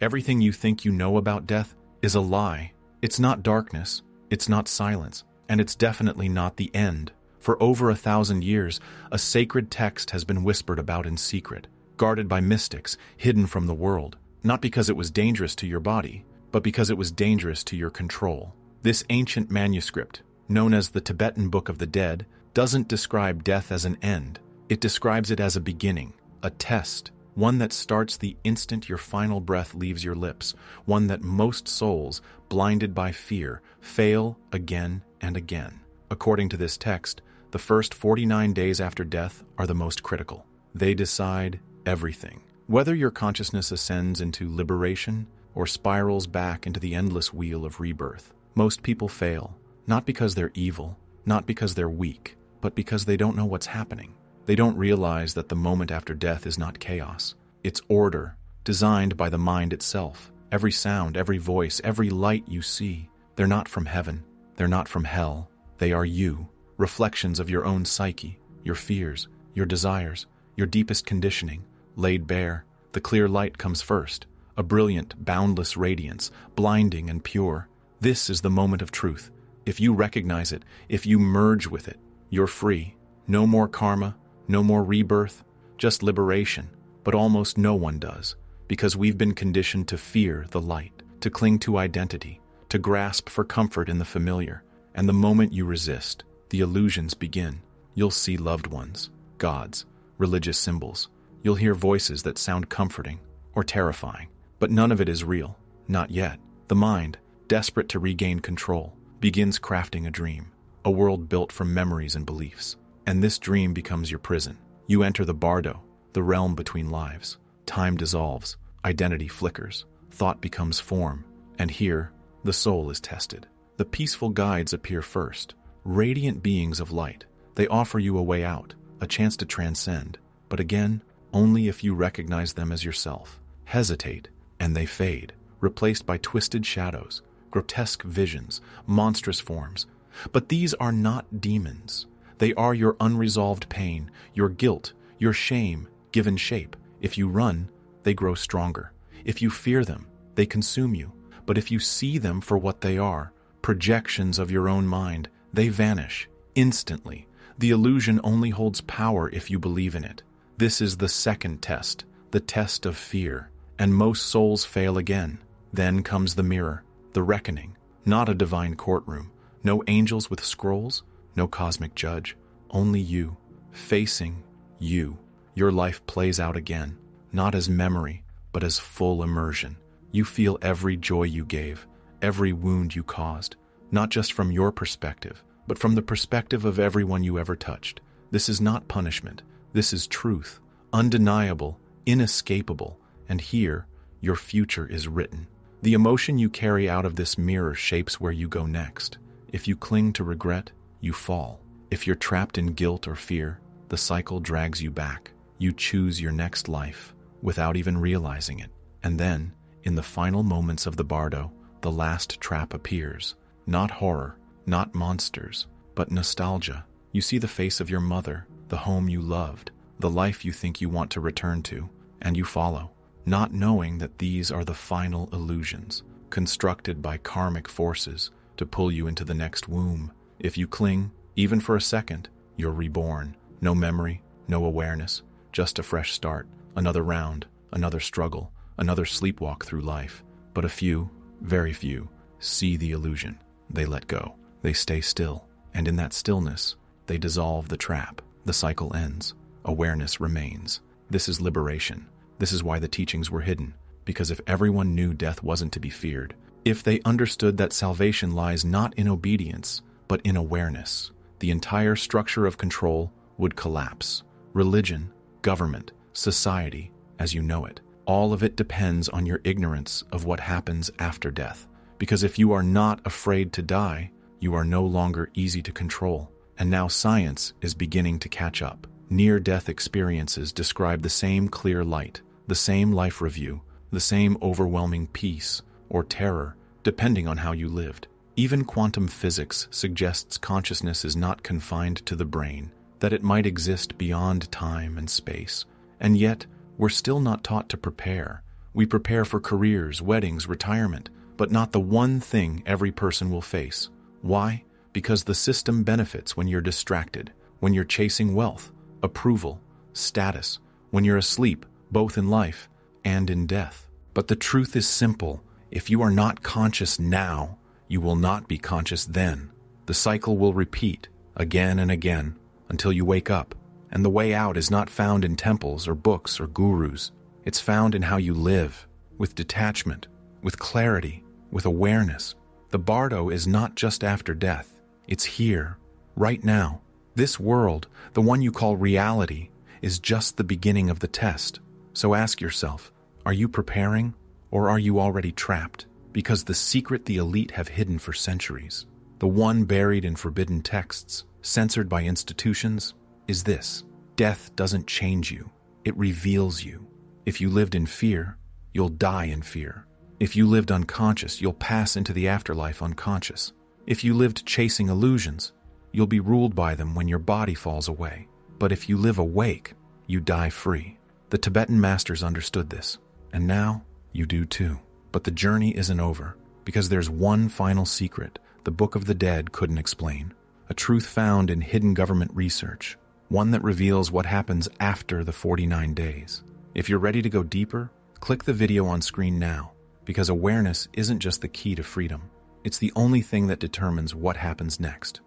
Everything you think you know about death is a lie. It's not darkness, it's not silence, and it's definitely not the end. For over 1,000 years, a sacred text has been whispered about in secret, guarded by mystics, hidden from the world, not because it was dangerous to your body, but because it was dangerous to your control. This ancient manuscript, known as the Tibetan Book of the Dead, doesn't describe death as an end. It describes it as a beginning, a test, one that starts the instant your final breath leaves your lips, one that most souls, blinded by fear, fail again and again. According to this text, the first 49 days after death are the most critical. They decide everything. Whether your consciousness ascends into liberation or spirals back into the endless wheel of rebirth. Most people fail, not because they're evil, not because they're weak, but because they don't know what's happening. They don't realize that the moment after death is not chaos. It's order, designed by the mind itself. Every sound, every voice, every light you see, they're not from heaven. They're not from hell. They are you, reflections of your own psyche, your fears, your desires, your deepest conditioning, laid bare. The clear light comes first, a brilliant, boundless radiance, blinding and pure. This is the moment of truth. If you recognize it, if you merge with it, you're free. No more karma, no more rebirth, just liberation. But almost no one does, because we've been conditioned to fear the light, to cling to identity, to grasp for comfort in the familiar. And the moment you resist, the illusions begin. You'll see loved ones, gods, religious symbols. You'll hear voices that sound comforting or terrifying, but none of it is real, not yet. The mind, desperate to regain control, begins crafting a dream, a world built from memories and beliefs. And this dream becomes your prison. You enter the bardo, the realm between lives. Time dissolves, identity flickers, thought becomes form, and here, the soul is tested. The peaceful guides appear first, radiant beings of light. They offer you a way out, a chance to transcend, but again, only if you recognize them as yourself. Hesitate, and they fade, replaced by twisted shadows, grotesque visions, monstrous forms. But these are not demons. They are your unresolved pain, your guilt, your shame, given shape. If you run, they grow stronger. If you fear them, they consume you. But if you see them for what they are, projections of your own mind, they vanish instantly. The illusion only holds power if you believe in it. This is the second test, the test of fear, and most souls fail again. Then comes the mirror, the reckoning, not a divine courtroom, no angels with scrolls, no cosmic judge, only you, facing you. Your life plays out again, not as memory, but as full immersion. You feel every joy you gave, every wound you caused, not just from your perspective, but from the perspective of everyone you ever touched. This is not punishment. This is truth, undeniable, inescapable, and here, your future is written. The emotion you carry out of this mirror shapes where you go next. If you cling to regret, you fall. If you're trapped in guilt or fear, the cycle drags you back. You choose your next life without even realizing it. And then, in the final moments of the bardo, the last trap appears. Not horror, not monsters, but nostalgia. You see the face of your mother, the home you loved, the life you think you want to return to, and you follow, not knowing that these are the final illusions, constructed by karmic forces to pull you into the next womb. If you cling, even for a second, you're reborn. No memory, no awareness, just a fresh start, another round, another struggle, another sleepwalk through life. But a few, very few, see the illusion. They let go. They stay still. And in that stillness, they dissolve the trap. The cycle ends. Awareness remains. This is liberation. This is why the teachings were hidden. Because if everyone knew death wasn't to be feared, if they understood that salvation lies not in obedience, but in awareness, the entire structure of control would collapse. Religion, government, society, as you know it, all of it depends on your ignorance of what happens after death. Because if you are not afraid to die, you are no longer easy to control. And now science is beginning to catch up. Near-death experiences describe the same clear light, the same life review, the same overwhelming peace or terror, depending on how you lived. Even quantum physics suggests consciousness is not confined to the brain, that it might exist beyond time and space. And yet, we're still not taught to prepare. We prepare for careers, weddings, retirement, but not the one thing every person will face. Why? Because the system benefits when you're distracted, when you're chasing wealth, approval, status, when you're asleep, both in life and in death. But the truth is simple. If you are not conscious now, you will not be conscious then. The cycle will repeat again and again until you wake up. And the way out is not found in temples or books or gurus. It's found in how you live, with detachment, with clarity, with awareness. The bardo is not just after death. It's here, right now. This world, the one you call reality, is just the beginning of the test. So ask yourself, are you preparing or are you already trapped? Because the secret the elite have hidden for centuries, the one buried in forbidden texts, censored by institutions, is this: death doesn't change you, it reveals you. If you lived in fear, you'll die in fear. If you lived unconscious, you'll pass into the afterlife unconscious. If you lived chasing illusions, you'll be ruled by them when your body falls away. But if you live awake, you die free. The Tibetan masters understood this, and now you do too. But the journey isn't over, because there's one final secret the Book of the Dead couldn't explain. A truth found in hidden government research, one that reveals what happens after the 49 days. If you're ready to go deeper, click the video on screen now, because awareness isn't just the key to freedom. It's the only thing that determines what happens next.